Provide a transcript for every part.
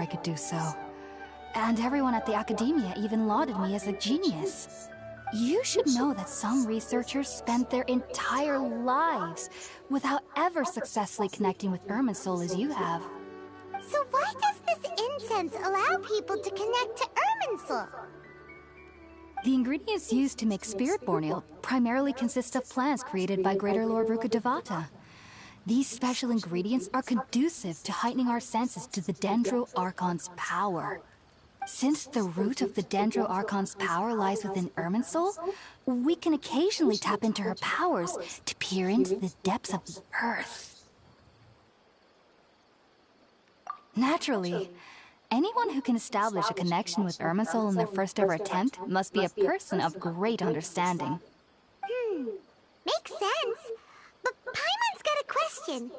could do so. And everyone at the academia even lauded me as a genius. You should know that some researchers spent their entire lives without ever successfully connecting with Irminsul as you have. So why does this incense allow people to connect to Irminsul? The ingredients used to make spirit-born ale primarily consist of plants created by Greater Lord Rukkhadevata. These special ingredients are conducive to heightening our senses to the Dendro Archon's power. Since the root of the Dendro Archon's power lies within Irminsul, we can occasionally tap into her powers to peer into the depths of the earth. Naturally, anyone who can establish a connection with Irminsul in their first ever attempt must be a person of great understanding. Makes sense. But Paimon's got a question.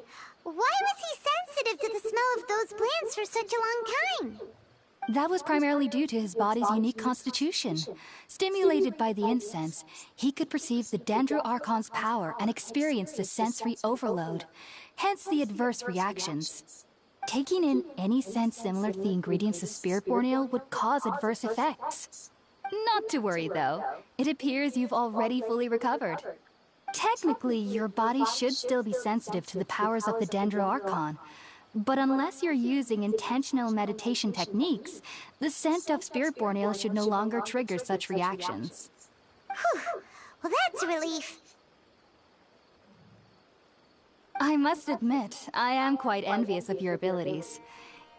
Why was he sensitive to the smell of those plants for such a long time? That was primarily due to his body's unique constitution. Stimulated by the incense, he could perceive the Dendro Archon's power and experience the sensory overload, hence the adverse reactions. Taking in any scent similar to the ingredients of spirit-born ale would cause adverse effects. Not to worry, though. It appears you've already fully recovered. Technically, your body should still be sensitive to the powers of the Dendro Archon, but unless you're using intentional meditation techniques, the scent of spirit-born ale should no longer trigger such reactions. Whew. Well, that's a relief. I must admit, I am quite envious of your abilities.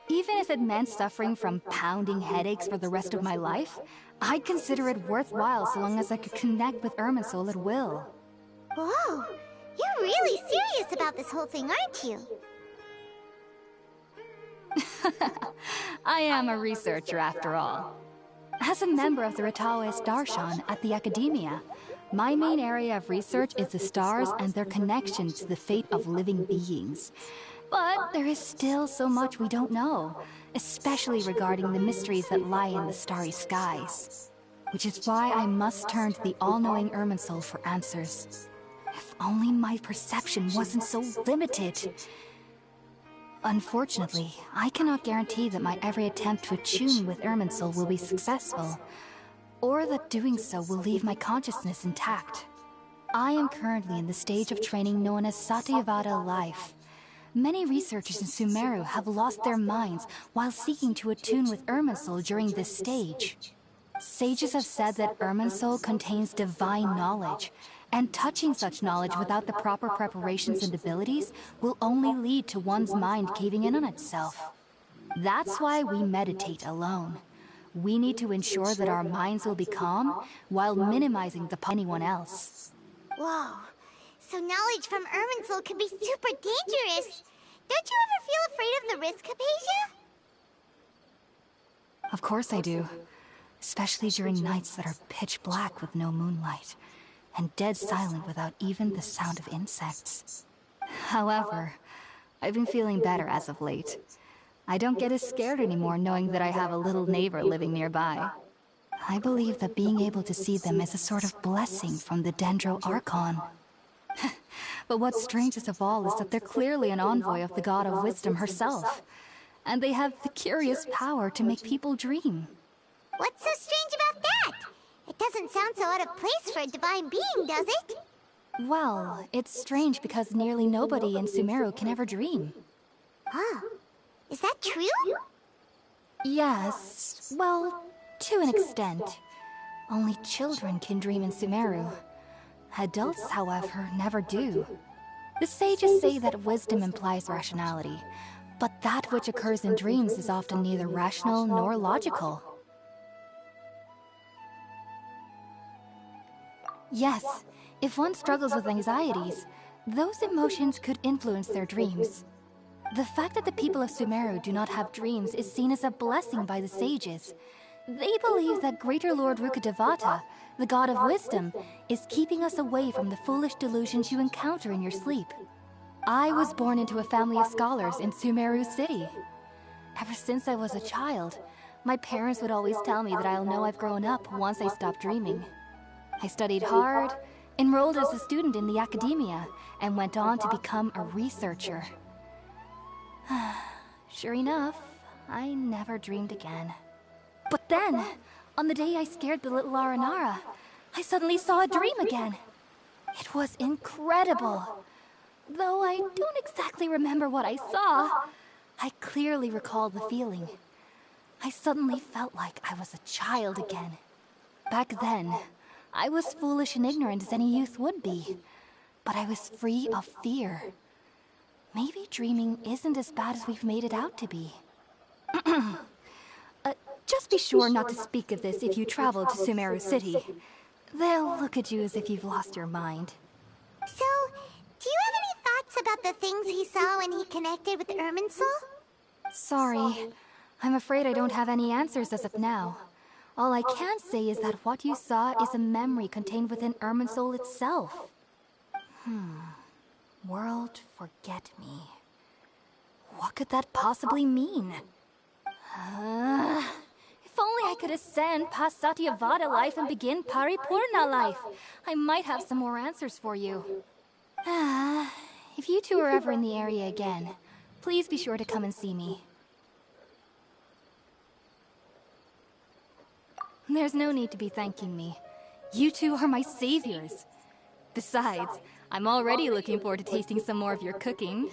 Even if it meant suffering from pounding headaches for the rest of my life, I'd consider it worthwhile so long as I could connect with Irminsul at will. Whoa, you're really serious about this whole thing, aren't you? I am a researcher after all. As a member of the Rataoist Darshan at the Academia, my main area of research is the stars and their connection to the fate of living beings. But there is still so much we don't know, especially regarding the mysteries that lie in the starry skies. Which is why I must turn to the all-knowing Irminsul for answers. If only my perception wasn't so limited. Unfortunately, I cannot guarantee that my every attempt to attune with Irminsul will be successful, or that doing so will leave my consciousness intact. I am currently in the stage of training known as Satyavada life. Many researchers in Sumeru have lost their minds while seeking to attune with Irminsul during this stage. Sages have said that Irminsul contains divine knowledge, and touching such knowledge without the proper preparations and abilities will only lead to one's mind caving in on itself. That's why we meditate alone. We need to ensure that our minds will be calm while minimizing the anyone else. Whoa, so knowledge from Irminsul can be super dangerous. Don't you ever feel afraid of the risk, Hypatia? Of course I do. Especially during nights that are pitch black with no moonlight, and dead silent without even the sound of insects. However, I've been feeling better as of late. I don't get as scared anymore knowing that I have a little neighbor living nearby. I believe that being able to see them is a sort of blessing from the Dendro Archon. But what's strangest of all is that they're clearly an envoy of the God of Wisdom herself, and they have the curious power to make people dream. What's so strange about that? It doesn't sound so out of place for a divine being, does it? Well, it's strange because nearly nobody in Sumeru can ever dream. Huh. Is that true? Yes, well, to an extent. Only children can dream in Sumeru. Adults, however, never do. The sages say that wisdom implies rationality, but that which occurs in dreams is often neither rational nor logical. Yes, if one struggles with anxieties, those emotions could influence their dreams. The fact that the people of Sumeru do not have dreams is seen as a blessing by the sages. They believe that Greater Lord Rukkhadevata, the God of Wisdom, is keeping us away from the foolish delusions you encounter in your sleep. I was born into a family of scholars in Sumeru City. Ever since I was a child, my parents would always tell me that I'll know I've grown up once I stop dreaming. I studied hard, enrolled as a student in the academia, and went on to become a researcher. Sure enough, I never dreamed again. But then, on the day I scared the little Aranara, I suddenly saw a dream again. It was incredible. Though I don't exactly remember what I saw, I clearly recall the feeling. I suddenly felt like I was a child again. Back then, I was foolish and ignorant as any youth would be, but I was free of fear. Maybe dreaming isn't as bad as we've made it out to be. Just be sure not to speak of this if you travel to Sumeru City. They'll look at you as if you've lost your mind. So, do you have any thoughts about the things he saw when he connected with Irminsul? Sorry. I'm afraid I don't have any answers as of now. All I can say is that what you saw is a memory contained within Irminsul itself. World forget me. What could that possibly mean? If only I could ascend past Satyavada life and begin Paripurna life. I might have some more answers for you. If you two are ever in the area again, please be sure to come and see me. There's no need to be thanking me. You two are my saviors. Besides, I'm already looking forward to tasting some more of your cooking.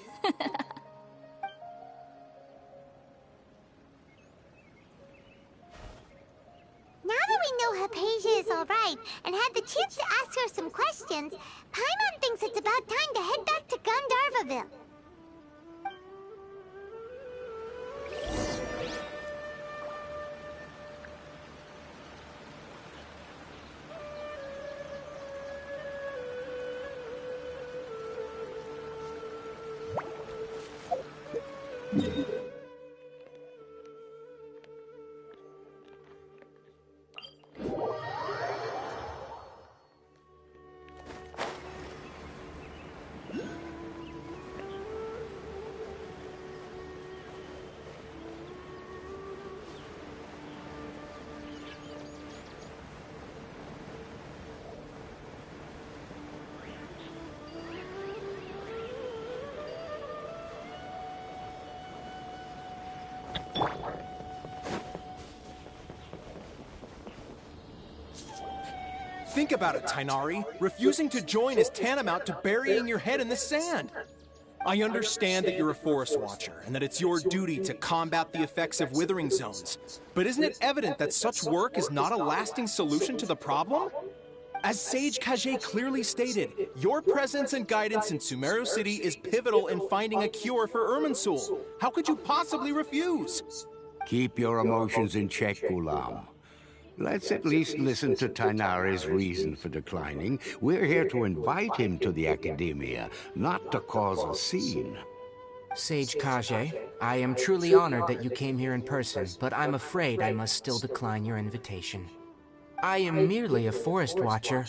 Now that we know Hypatia is alright and had the chance to ask her some questions, Paimon thinks it's about time to head back to Gandharvaville. Think about it, Tainari. Refusing to join is tantamount to burying your head in the sand. I understand that you're a forest watcher, and that it's your duty to combat the effects of withering zones. But isn't it evident that such work is not a lasting solution to the problem? As Sage Kage clearly stated, your presence and guidance in Sumeru City is pivotal in finding a cure for Irminsul. How could you possibly refuse? Keep your emotions in check, Ghulam. Let's at least listen to Tainari's reason for declining. We're here to invite him to the Academia, not to cause a scene. Sage Kage, I am truly honored that you came here in person, but I'm afraid I must still decline your invitation. I am merely a forest watcher.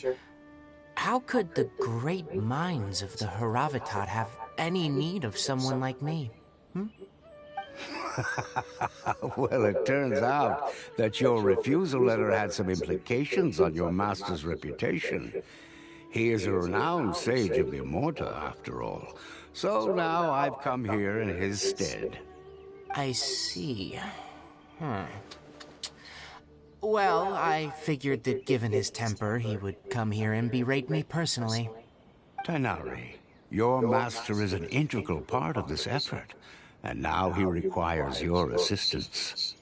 How could the great minds of the Haravatat have any need of someone like me? Well, it turns out that your refusal letter had some implications on your master's reputation. He is a renowned sage of the Immorta, after all. So now I've come here in his stead. I see. Well, I figured that given his temper, he would come here and berate me personally. Tainari, your master is an integral part of this effort. And now he requires your assistance.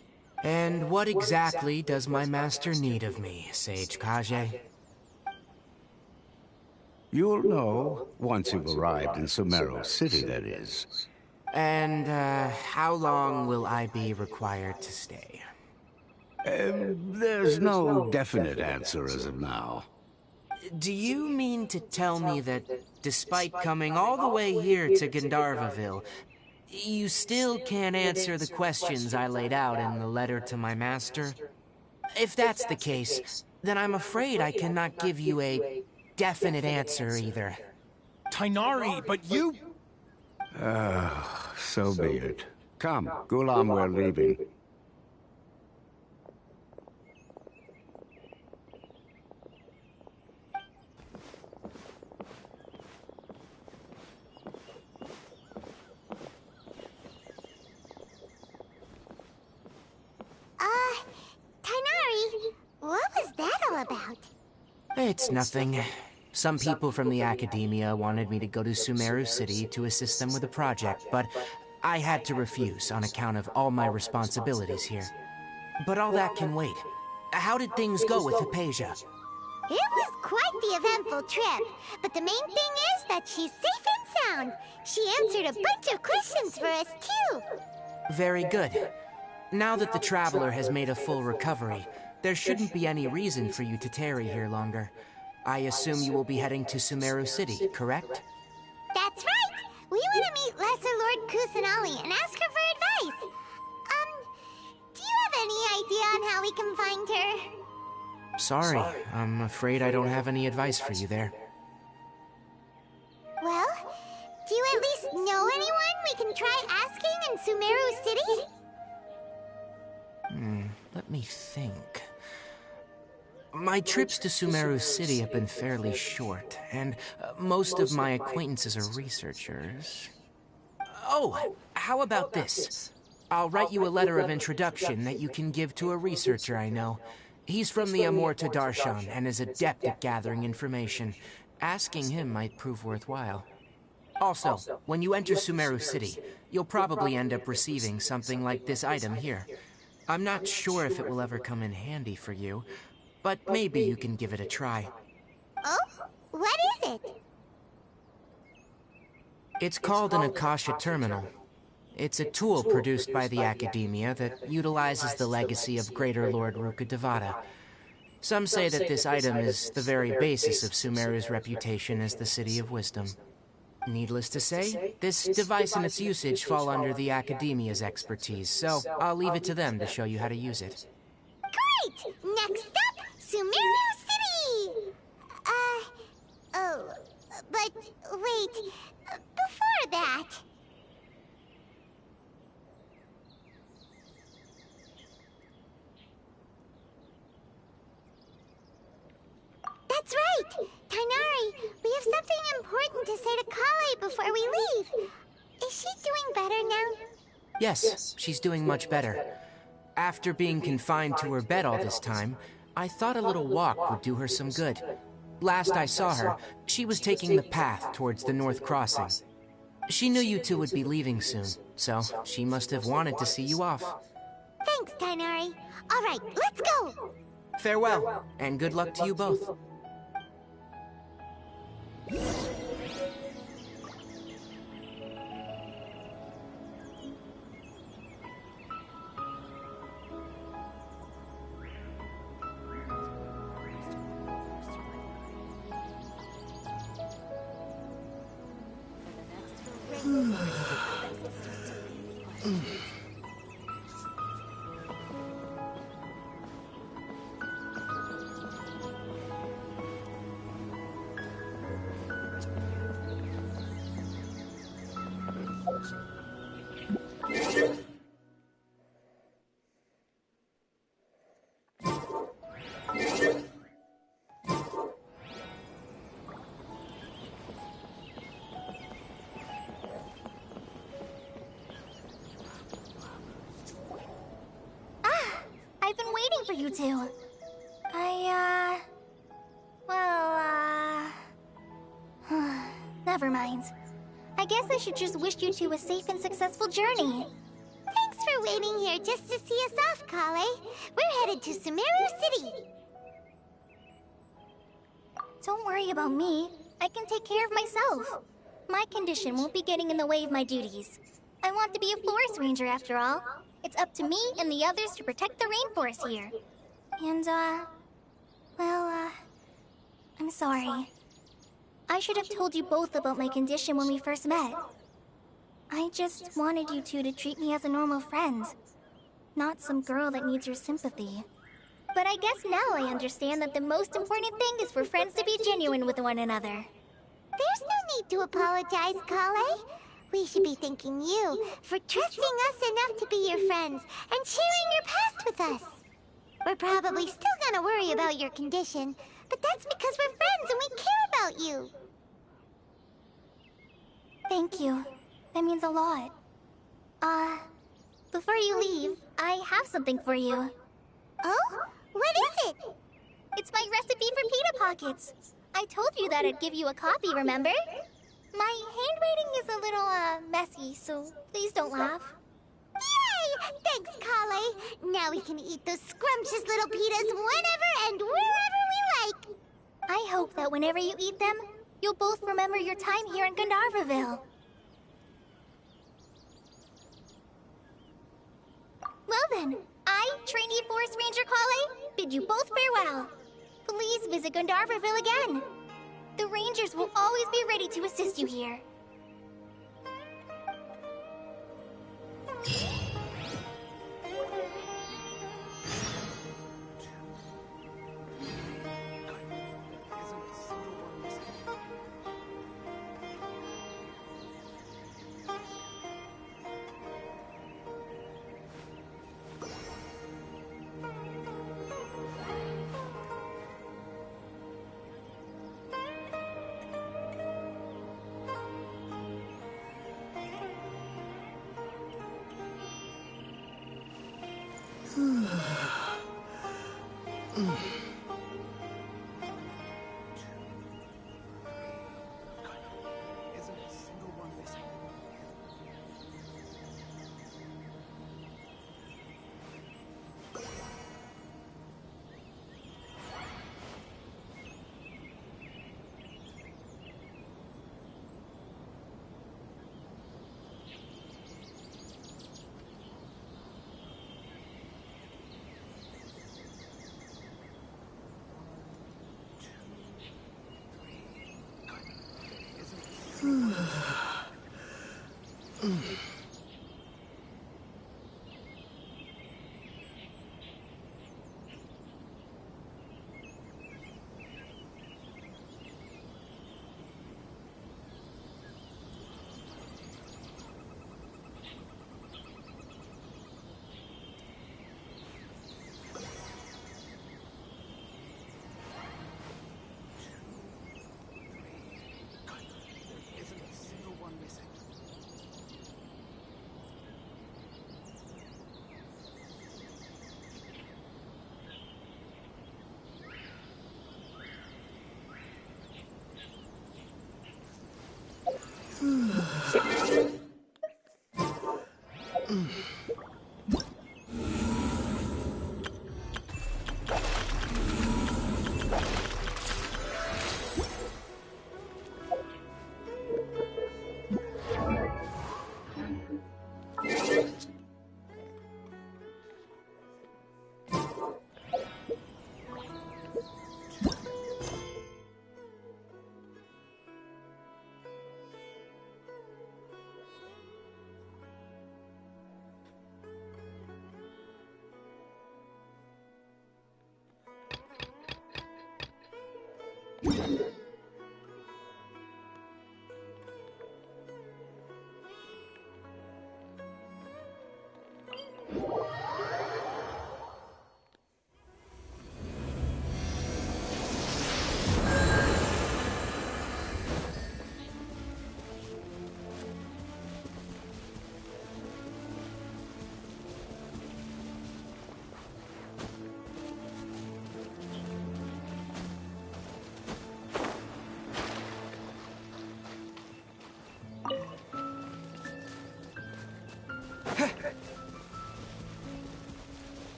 And what exactly does my master need of me, Sage Kage? You'll know once you've arrived in Sumeru City, that is. And, how long will I be required to stay? There's no definite answer as of now. Do you mean to tell me that, despite coming all the way here to Gandharvaville, you still can't answer the questions I laid out in the letter to my master? If that's the case, then I'm afraid I cannot give you a definite answer either. Tainari, but you... So be it. Come, Ghulam, we're leaving. all about? It's nothing. Some people from the academia wanted me to go to Sumeru City to assist them with a project, but I had to refuse on account of all my responsibilities here. But all that can wait. How did things go with Hypatia? It was quite the eventful trip, but the main thing is that she's safe and sound. She answered a bunch of questions for us, too. Very good. Now that the Traveler has made a full recovery, there shouldn't be any reason for you to tarry here longer. I assume you will be heading to Sumeru City, correct? That's right! We want to meet Lesser Lord Kusanali and ask her for advice. Do you have any idea on how we can find her? Sorry, I'm afraid I don't have any advice for you there. Well, do you at least know anyone we can try asking in Sumeru City? Let me think. My trips to Sumeru City have been fairly short, and most of my acquaintances are researchers. Oh, how about this? I'll write you a letter of introduction that you can give to a researcher I know. He's from the Amorta Darshan and is adept at gathering information. Asking him might prove worthwhile. Also, when you enter Sumeru City, you'll probably end up receiving something like this item here. I'm not sure if it will ever come in handy for you, but maybe you can give it a try. Oh? What is it? It's called an Akasha Terminal. It's a tool produced by the Academia that utilizes the legacy of Greater Lord Rukkhadevata. Some say that this item is the very basis of Sumeru's reputation as the City of Wisdom. Needless to say, this device and its usage fall under the Academia's expertise, so I'll leave it to them to show you how to use it. Great! Next up, Sumeru City! But wait, before that... That's right! Tainari, we have something important to say to Kale before we leave. Is she doing better now? Yes, she's doing much better. After being confined to her bed all this time, I thought a little walk would do her some good. Last I saw her, she was taking the path towards the North Crossing. She knew you two would be leaving soon, so she must have wanted to see you off. Thanks, Tainari. All right, let's go! Farewell, and good luck to you both. I've been waiting for you two. Never mind. I guess I should just wish you two a safe and successful journey. Thanks for waiting here just to see us off, Kale. We're headed to Sumeru City. Don't worry about me. I can take care of myself. My condition won't be getting in the way of my duties. I want to be a forest ranger after all. It's up to me and the others to protect the rainforest here. And, I'm sorry. I should have told you both about my condition when we first met. I just wanted you two to treat me as a normal friend, not some girl that needs your sympathy. But I guess now I understand that the most important thing is for friends to be genuine with one another. There's no need to apologize, Kale. We should be thanking you for trusting us enough to be your friends and sharing your past with us. We're probably still gonna worry about your condition, but that's because we're friends and we care about you. Thank you. That means a lot. Before you leave, I have something for you. Oh? What is it? It's my recipe for pita pockets. I told you that I'd give you a copy, remember? My handwriting is a little, messy, so please don't laugh. Yay! Thanks, Kale. Now we can eat those scrumptious little pitas whenever and wherever we like. I hope that whenever you eat them, you'll both remember your time here in Gandharvaville. Well then, I, trainee Forest Ranger Kale, bid you both farewell. Please visit Gandharvaville again. The Rangers will always be ready to assist you here.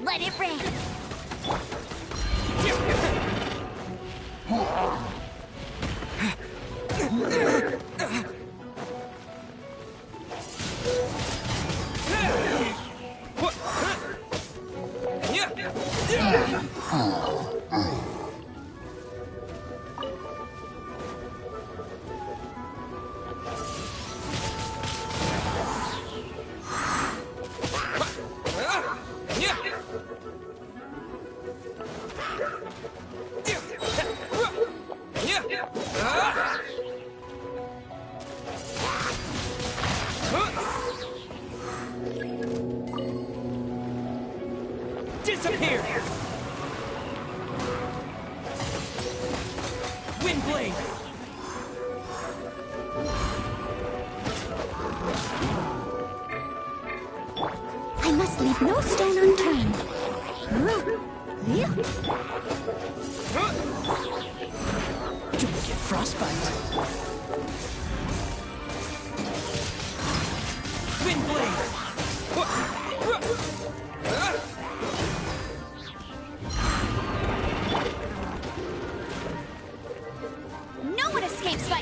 Let it rain. Disappear! Windblade! I must leave no stone unturned. Don't get frostbite. Windblade! No one escapes by...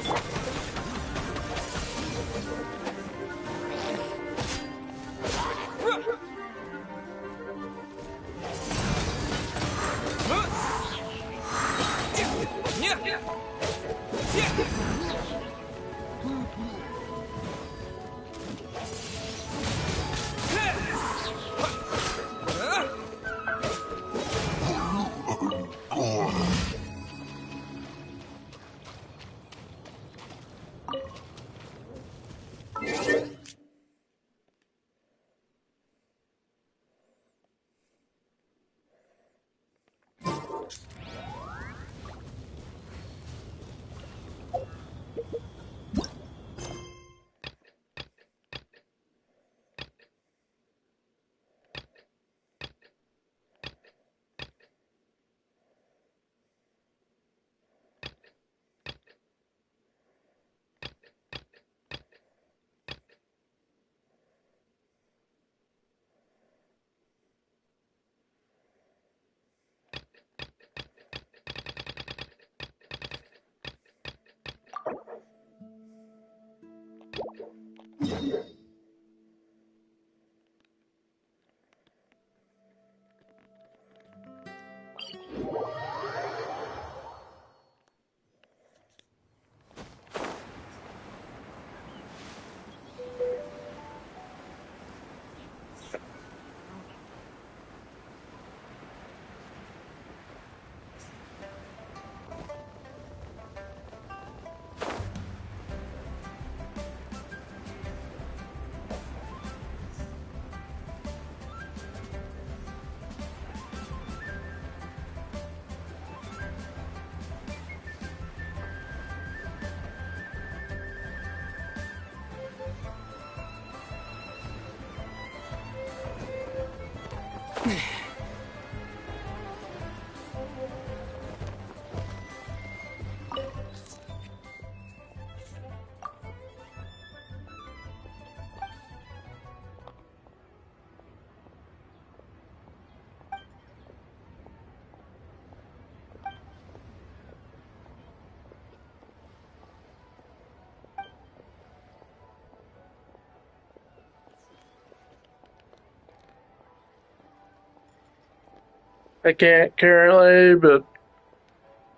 I can't currently, but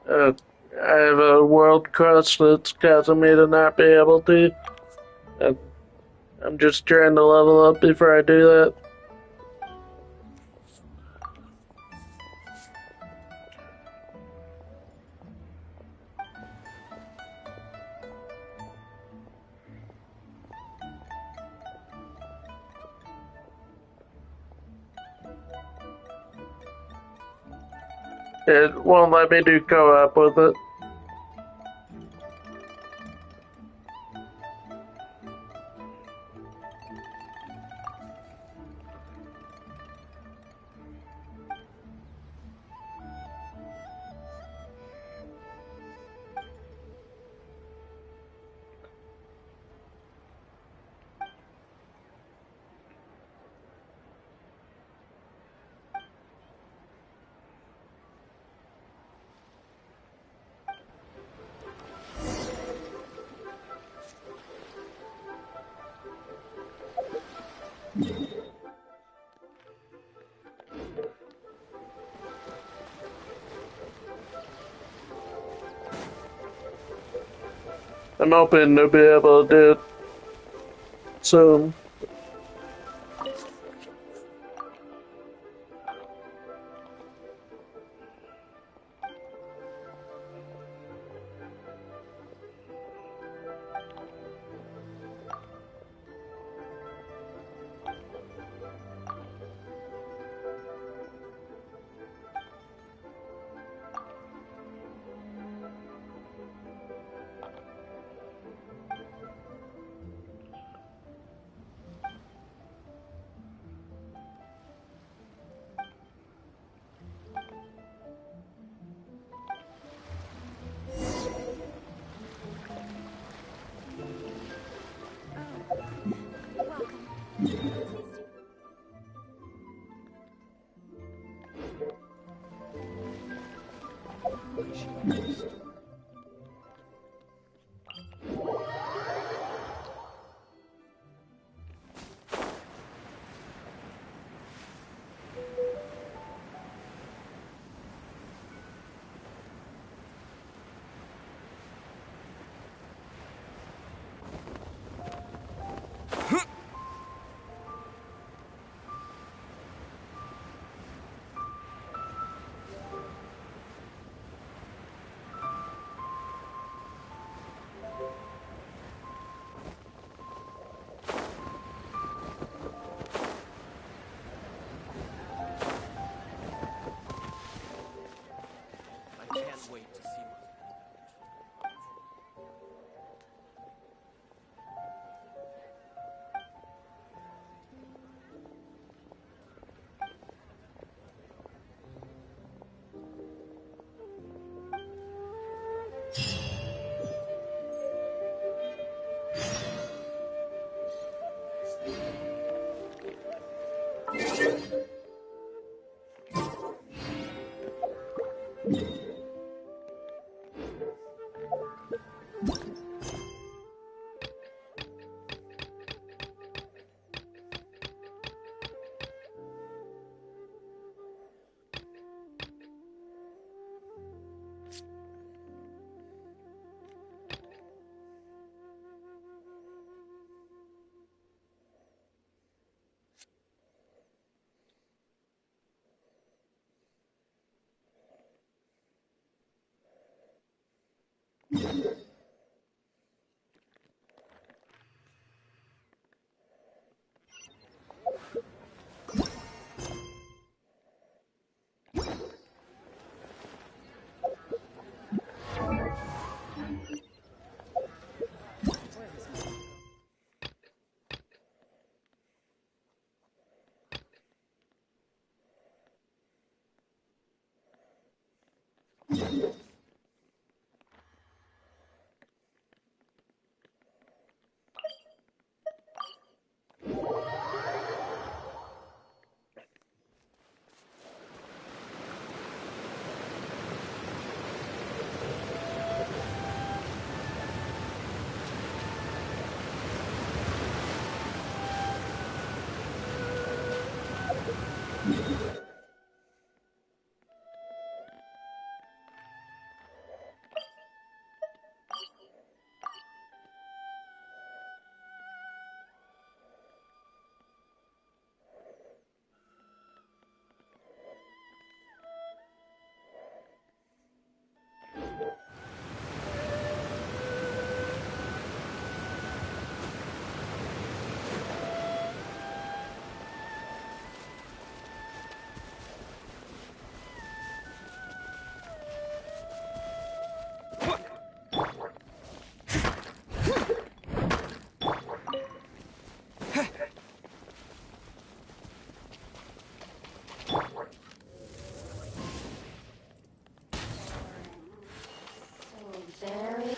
I have a world crush that's causing me to not be able to. And I'm just trying to level up before I do that. It won't let me do co-op with it. I'm hoping to be able to do it soon. I can't wait to see what...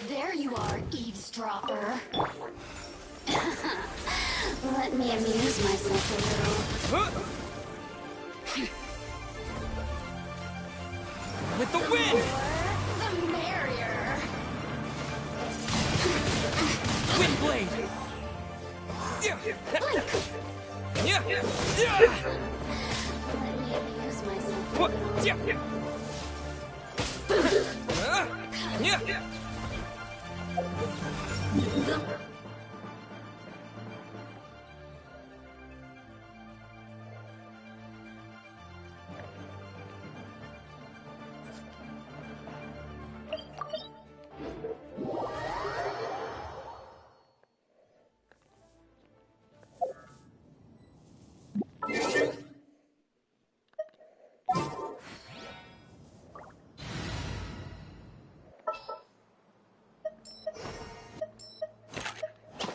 There you are, eavesdropper. Let me amuse myself a little. With the wind! The merrier. Windblade! Let me amuse myself a little.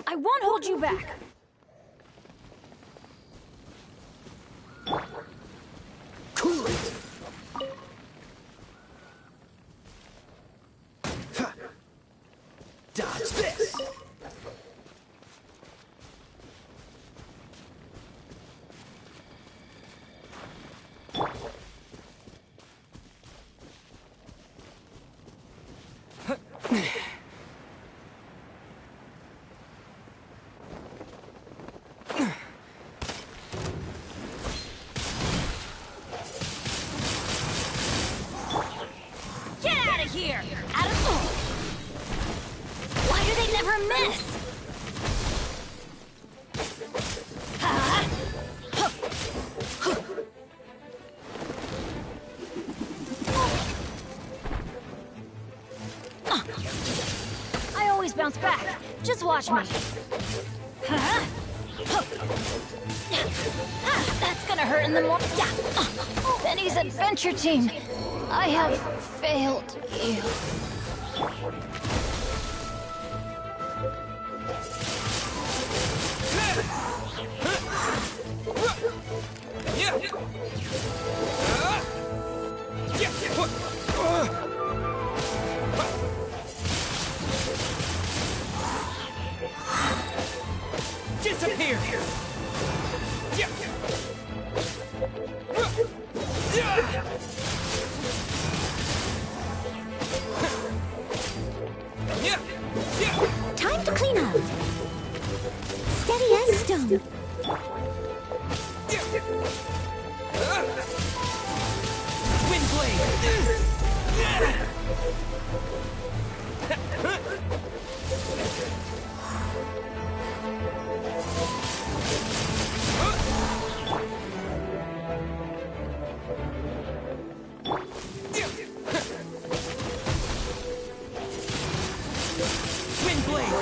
I won't hold you back. Cool it! Ha. Dodge this! Here! Out of... Why do they never miss? I always bounce back. Just watch me. That's gonna hurt in the morning. Benny's adventure team. I have failed you. Disappear! Time to clean up. Steady as stone. Wind blade! Wind blade!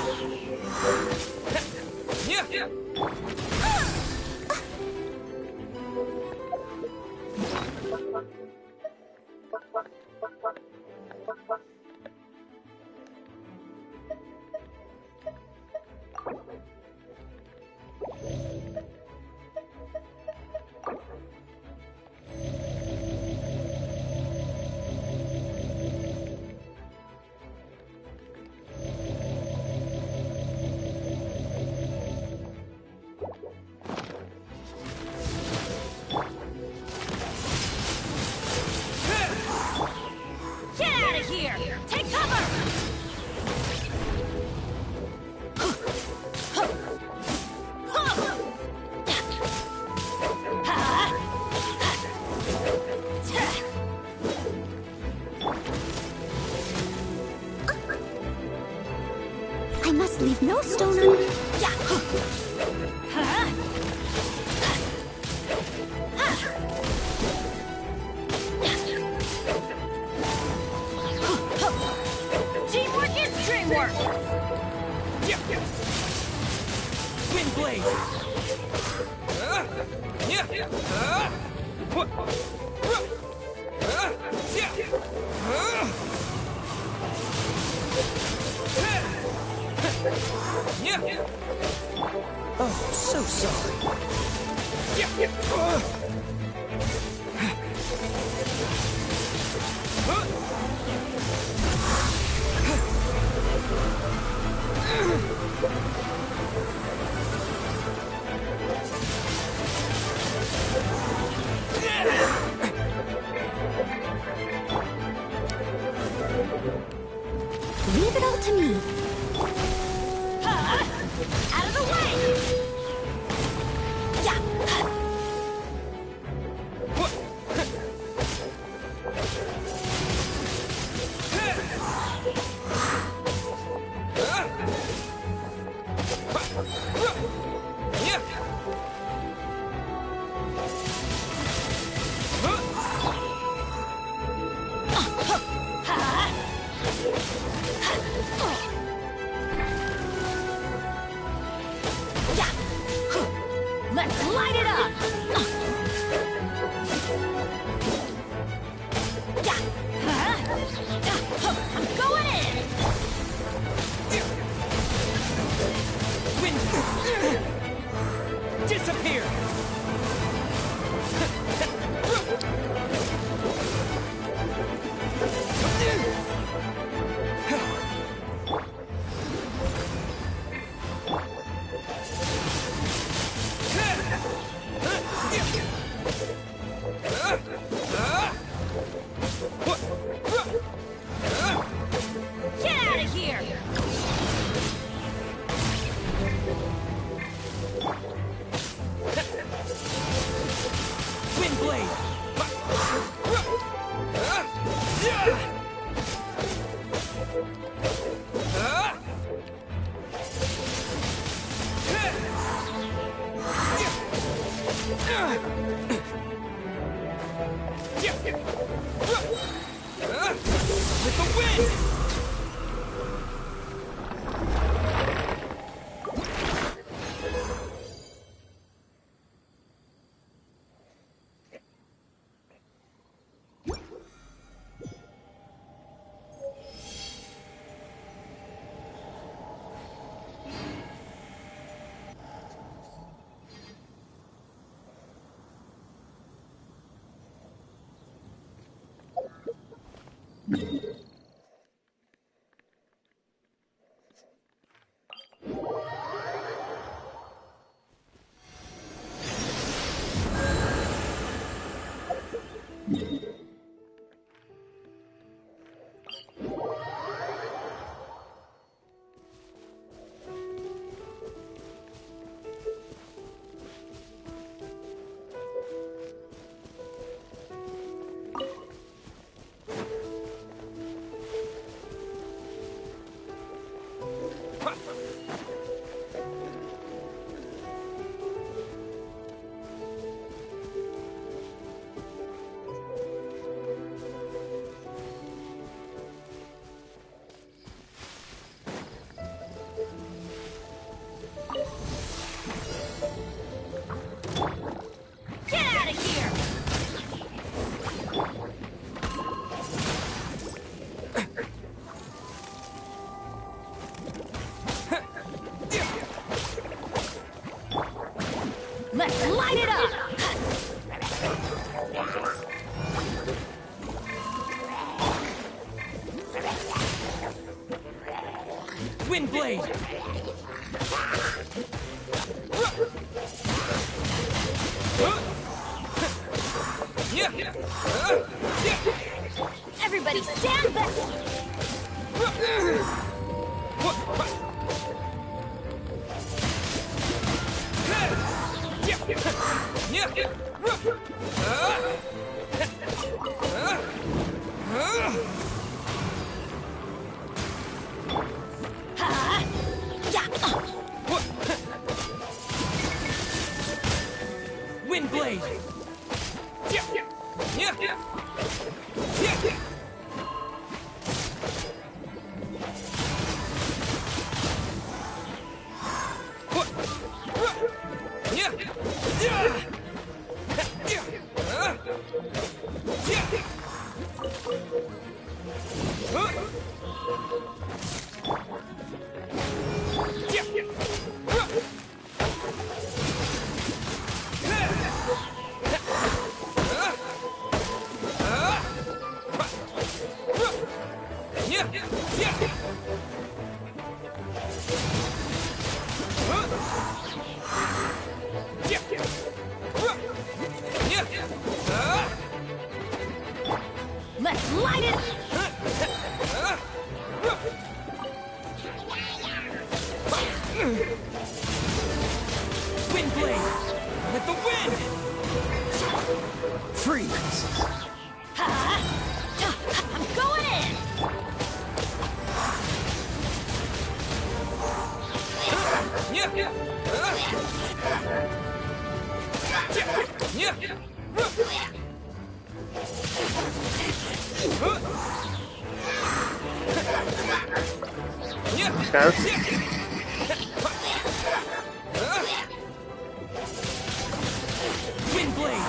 I must leave no stone unturned. Teamwork is dreamwork! Wind blade! Oh, so sorry. Leave it all to me. Out of the way! With the wind! Let's light it up! Windblade! Everybody stand back! Windblade! Let's light it! Windblade! With the wind! Freeze! I'm going in! Windblade!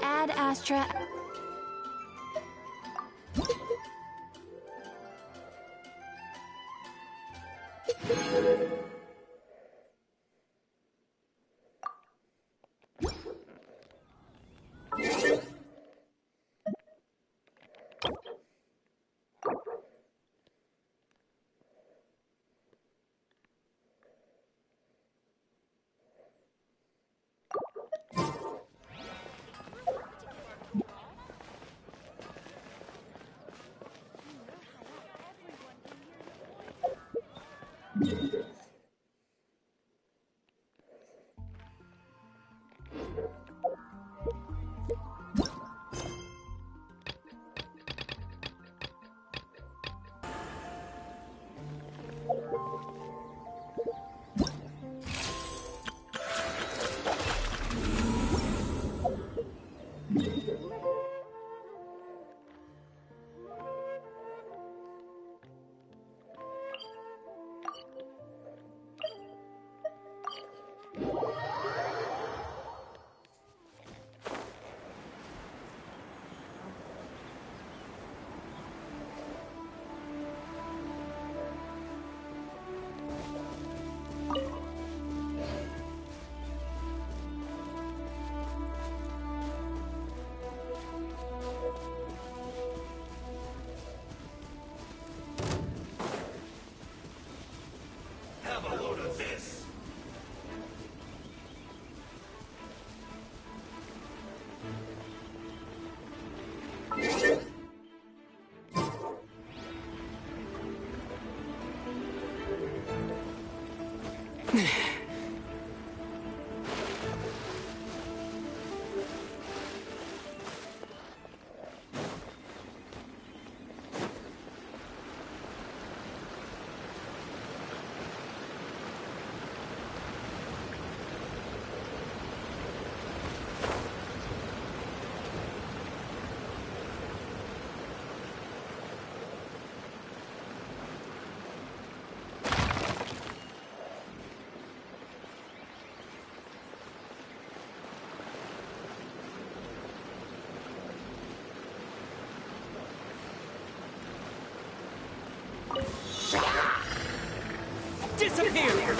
Ad Astra. Disappear!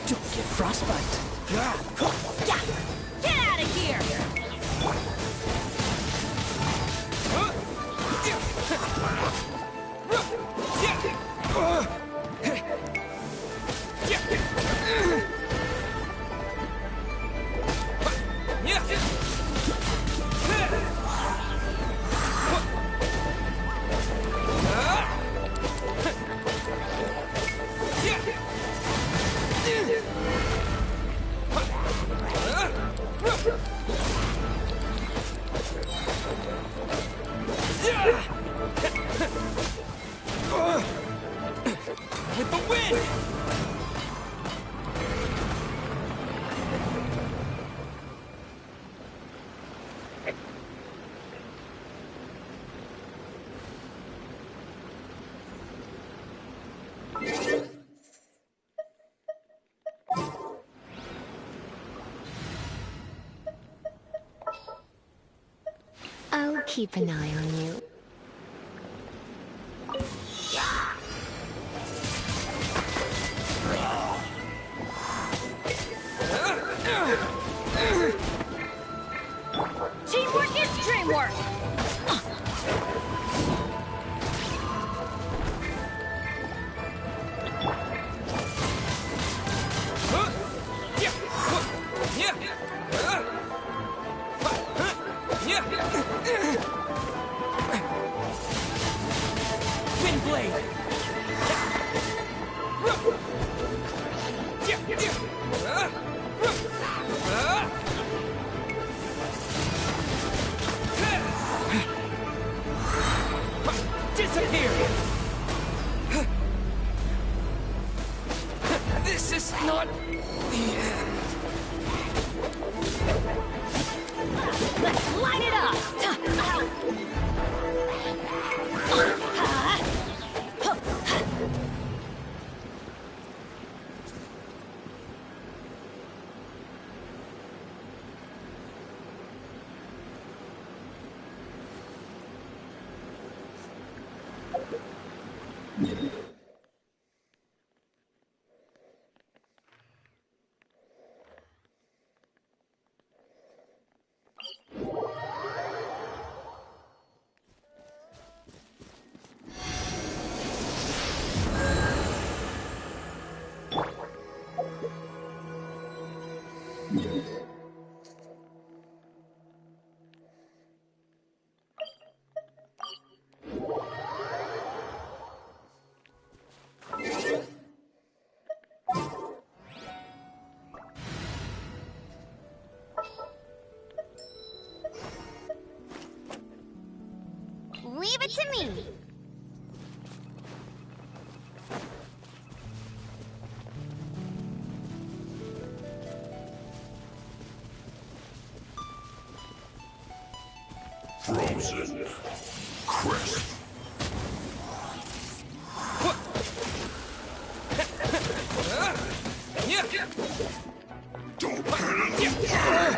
Don't get frostbite. Get out of here! With the wind! keep an eye on you. Teamwork is dreamwork! Wind blade! Disappear! This is not the end. Let's light it up! Leave it to me. Frozen. Crisp. Don't get in the way!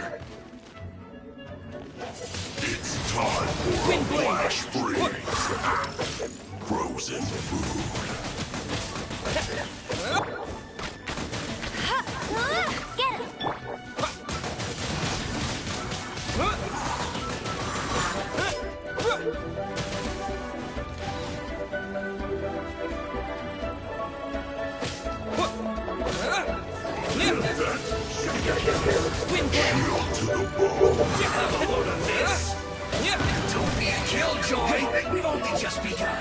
It's time for a flash freeze. Frozen food. Get him. Chill to the bone. Have a load of this. Don't be a killjoy. We've only just begun.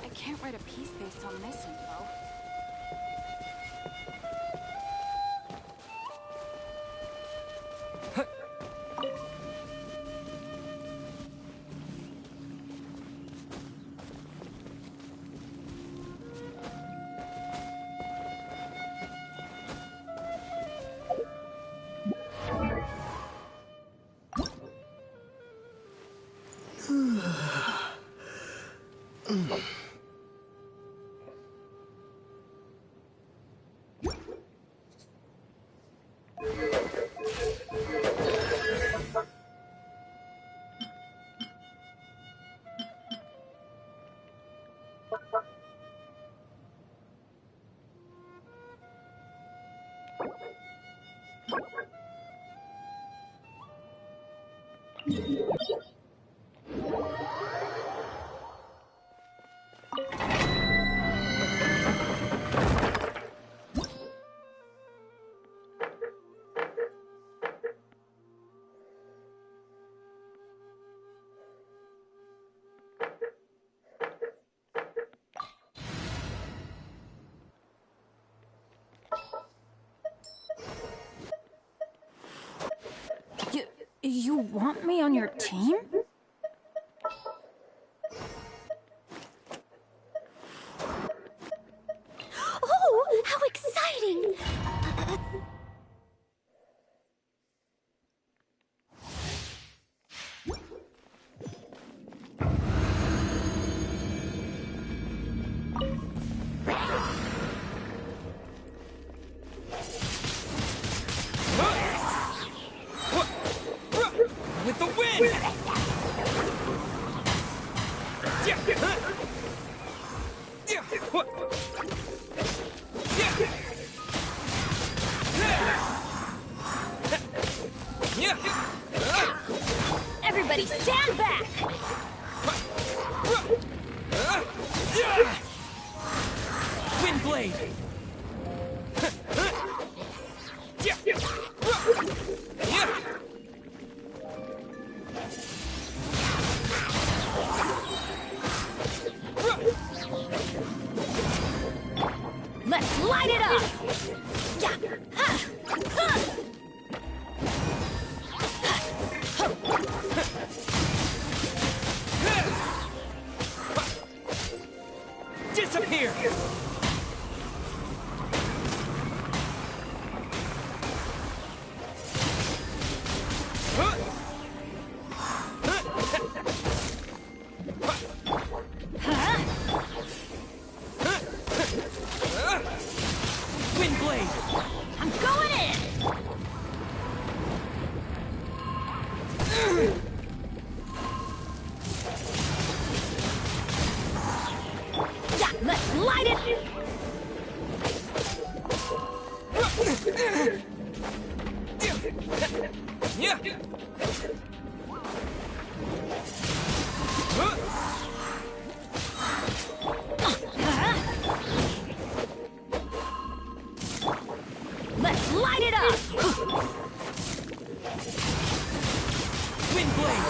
I can't write a piece based on this info. You want me on your team? Oh, how exciting! With the wind! Everybody stand back! Wind blade! Let's light it up! Disappear! Wind blade! I'm going in! Let's light it! Let's light it up! Wind blade!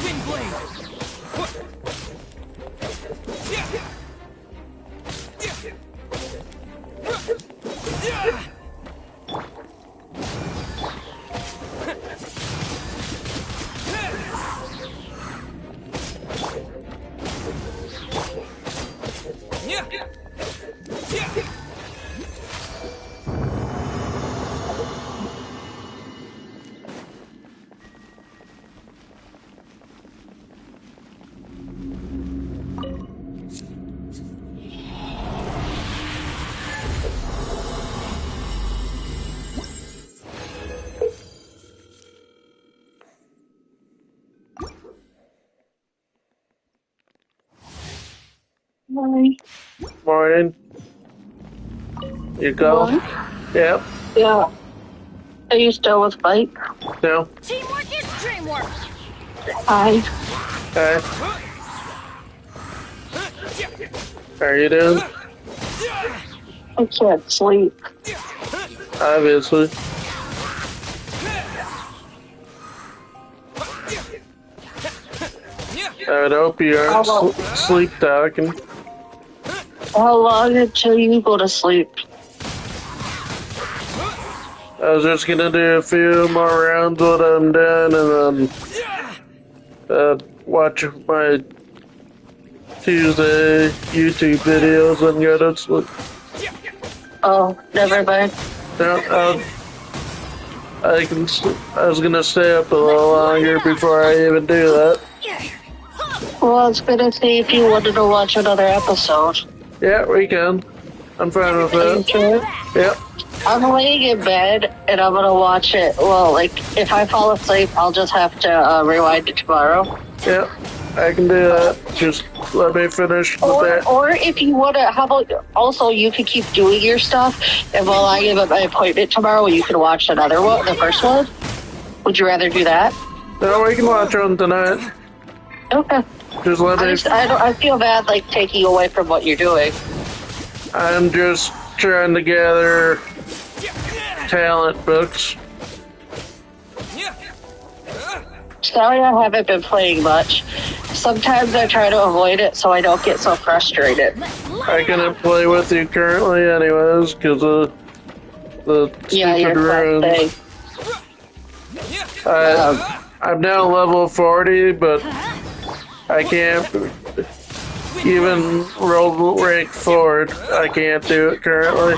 Wind blade! Morning. You go? Morning. Yep. Yeah. Are you still with Spike? No. Teamwork is dreamwork! Hi. Okay. How are you doing? I can't sleep. Obviously. I would hope you aren't sleep talking. How long until you go to sleep? I was just gonna do a few more rounds when I'm done and then watch my Tuesday YouTube videos and go to sleep. Oh, never mind. No, I was gonna stay up a little longer before I even do that. Well, I was gonna see if you wanted to watch another episode. Yeah, we can. I'm fine with Are you that. sure? Yep. I'm laying in bed and I'm gonna watch it. Well, like, if I fall asleep, I'll just have to rewind it tomorrow. Yep. I can do that. Just let me finish with that. Or if you wanna, how about also you can keep doing your stuff, and while I give up my appointment tomorrow, you can watch another one, the first one. Would you rather do that? No, we can watch one tonight. Okay. Just let me. I feel bad like taking away from what you're doing. I'm just trying to gather talent books. Sorry I haven't been playing much. Sometimes I try to avoid it so I don't get so frustrated. I couldn't play with you currently anyways, because of the stupid runes. I'm now level 40, but I can't even roll rank forward. I can't do it currently.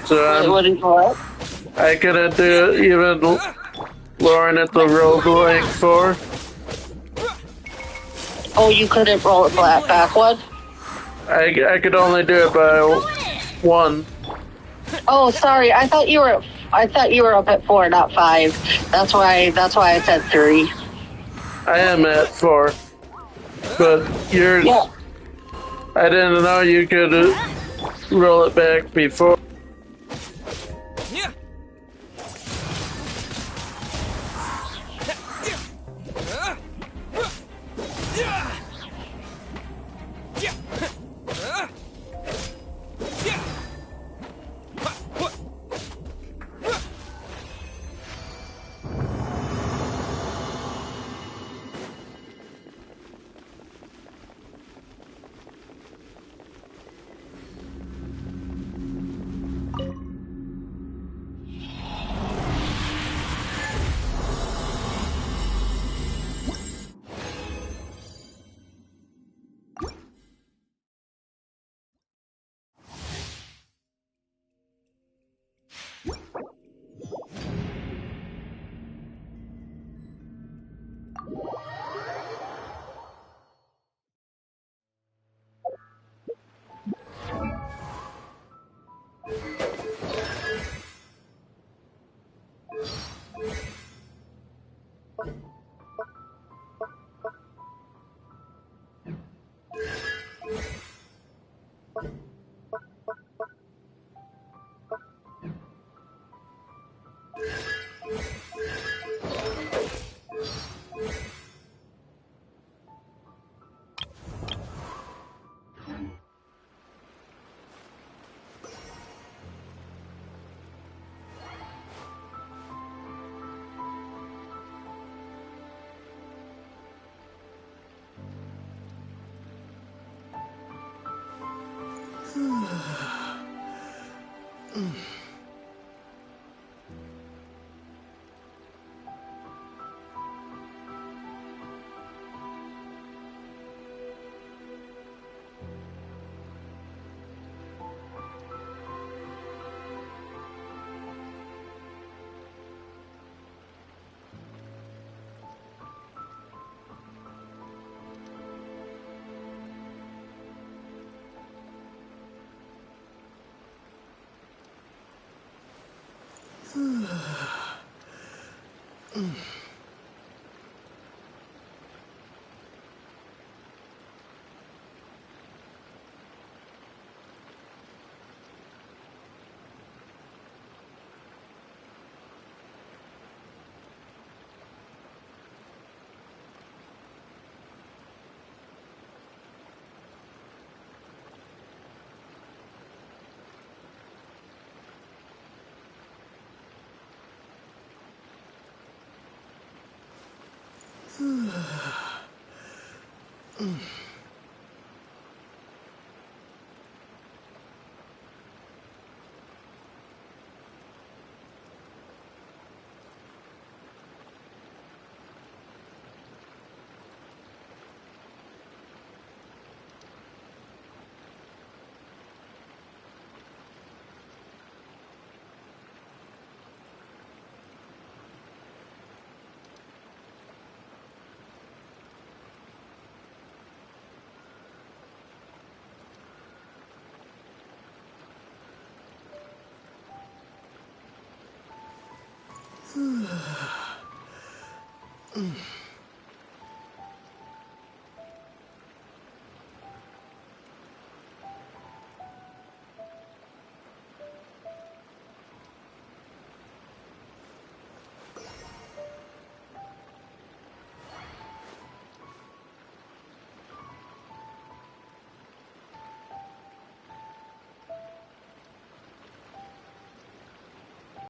So I couldn't do it even lowering it to roll rank 4. Oh, you couldn't roll it back one? I could only do it by 1. Oh, sorry. I thought you were up at 4, not 5. That's why I said 3. I am at 4, but yours. Yeah. I didn't know you could roll it back before.